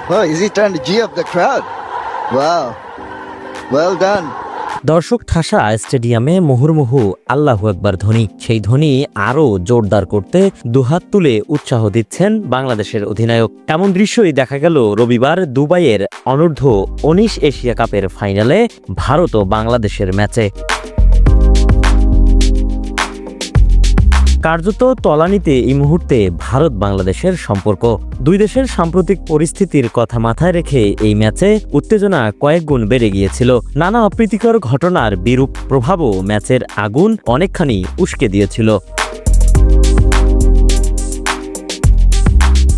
Oh, is he trying to G up the crowd? Wow. Well done. দর্শক ঠাসা স্টেডিয়ামে মুহুর্মুহু আল্লাহু আকবার ধ্বনি, সেই ধ্বনি আরও জোরদার করতে দুহাত তুলে উৎসাহ দিচ্ছেন বাংলাদেশের অধিনায়ক। এমন দৃশ্যই দেখা গেল রবিবার দুবাইয়ের অনূর্ধ্ব 19 এশিয়া কাপের ফাইনালে ভারত ও বাংলাদেশের ম্যাচে। কার্যত তলানিতে এই মুহূর্তে ভারত বাংলাদেশের সম্পর্ক। দুই দেশের সাম্প্রতিক পরিস্থিতির কথা মাথায় রেখে এই ম্যাচে উত্তেজনা কয়েক গুণ বেড়ে গিয়েছিল। নানা অপ্রীতিকর ঘটনার বিরূপ প্রভাবও ম্যাচের আগুন অনেকখানি উস্কে দিয়েছিল।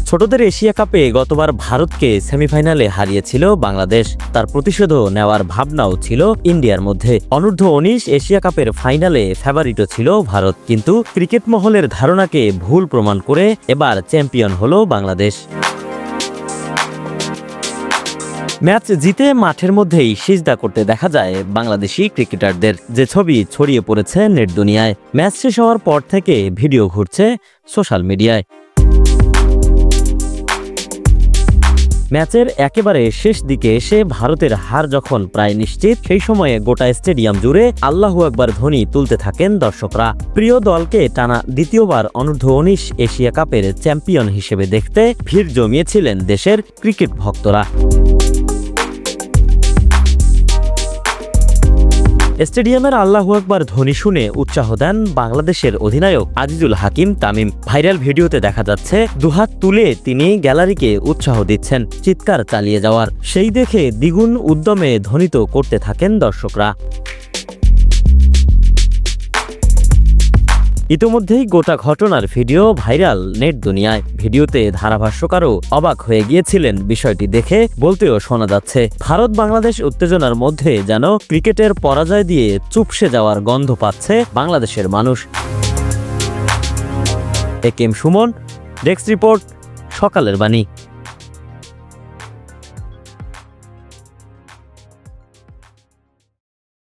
ছোটদের এশিয়া কাপে গতবার ভারতকে সেমিফাইনালে হারিয়েছিল বাংলাদেশ। তার প্রতিশোধ নেওয়ার ভাবনাও ছিল ইন্ডিয়ার মধ্যে। অনূর্ধ্ব 19 এশিয়া কাপের ফাইনালে ফেভারিটও ছিল ভারত, কিন্তু ক্রিকেট মহলের ধারণাকে ভুল প্রমাণ করে এবার চ্যাম্পিয়ন হলো বাংলাদেশ। ম্যাচ জিতে মাঠের মধ্যেই সিজদা করতে দেখা যায় বাংলাদেশি ক্রিকেটারদের, যে ছবি ছড়িয়ে পড়েছে নেট দুনিয়ায়। ম্যাচ শেষ হওয়ার পর থেকে ভিডিও ঘুরছে সোশ্যাল মিডিয়ায়। ম্যাচের একেবারে শেষ দিকে এসে ভারতের হার যখন প্রায় নিশ্চিত, সেই সময়ে গোটা স্টেডিয়াম জুড়ে আল্লাহু আকবার ধ্বনি তুলতে থাকেন দর্শকরা। প্রিয় দলকে টানা দ্বিতীয়বার অনূর্ধ্ব 19 এশিয়া কাপের চ্যাম্পিয়ন হিসেবে দেখতে ভিড় জমিয়েছিলেন দেশের ক্রিকেট ভক্তরা। স্টেডিয়ামের আল্লাহু আকবার ধ্বনি শুনে উৎসাহ দেন বাংলাদেশের অধিনায়ক আজিজুল হাকিম তামিম। ভাইরাল ভিডিওতে দেখা যাচ্ছে দুহাত তুলে তিনি গ্যালারিকে উৎসাহ দিচ্ছেন, চিৎকার চালিয়ে যাওয়ার। সেই দেখে দ্বিগুণ উদ্যমে ধ্বনিত করতে থাকেন দর্শকরা। ইতোমধ্যেই গোটা ঘটনার ভিডিও ভাইরাল নেট দুনিয়ায়। ভিডিওতে ধারাভাষ্যকারও অবাক হয়ে গিয়েছিলেন বিষয়টি দেখে, বলতেও শোনা যাচ্ছে, ভারত বাংলাদেশ উত্তেজনার মধ্যে যেন ক্রিকেটের পরাজয় দিয়ে চুপসে যাওয়ার গন্ধ পাচ্ছে বাংলাদেশের মানুষ। একেএম সুমন, ডেস্ক রিপোর্ট, সকালের বাণী।